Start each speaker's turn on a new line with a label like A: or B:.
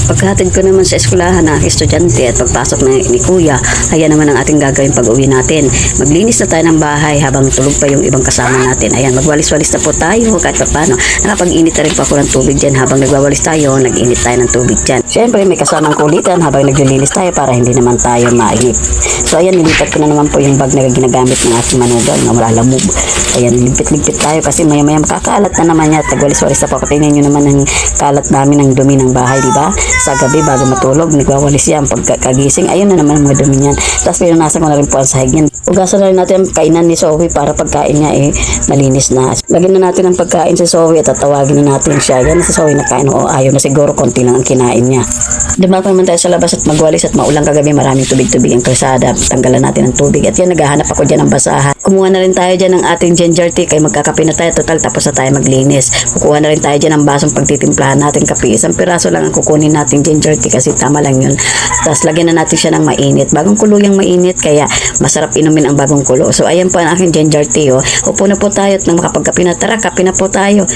A: Pagkahatid ko naman sa eskwelahan na estudyante at pagpasok ni kuya, ayan naman ang ating gagawin pag uwi natin. Maglinis na tayo ng bahay habang tulog pa yung ibang kasama natin. Ayan, magwalis-walis na po tayo kahit pa paano. Nakapag-init na rin pa ako ng tubig dyan habang nagwawalis tayo, nag-init tayo ng tubig dyan. Siyempre may kasamang kulitan habang naglilinis tayo para hindi naman tayo mainit. So ayan, nilipat ko na naman po yung bag na ginagamit ng ating manugang na malalamog. Ayan, ligpit-ligpit tayo kasi maya-maya makakalat na naman yan. Tagwalis-walis na po. Tingnan nyo naman ang kalat namin ng dumi ng bahay, di ba? Sa gabi bago matulog, nagwawalis yan. Pagkagising, ayun na naman ang mga dumi niyan. Tapos pinunasan ko na rin po ang sahig niyan. Ugasan na rin natin ang kainan ni Zoe para pagkain niya malinis na. Lagyan na natin ang pagkain sa Zoe at tatawagin na natin siya. Yan na si Zoe nakain. O ayaw na siguro, konti lang ang kinain niya. Dumapo naman tayo sa labas at magwalis at maulang kagabi. Maraming tubig-tubig ang kalsada. Tanggalan natin ang tubig. At yan, naghahanap ako dyan ng basahan. Kumuha na rin tayo dyan ng ating ginger tea. Kaya magkakape na tayo. Total, tapos na tayo maglinis. Kukuha na rin tayo dyan ng basong pagtitimplahan natin kape. Isang piraso lang ang kukunin natin ginger tea kasi tama lang yun. Tapos lagyan na natin siya ng mainit. Bagong kulo yung mainit kaya masarap inumin ang bagong kulo. So ayan po ang aking ginger tea. Upo na po tayo at nang makapagkape na. Tara, kape na po tayo.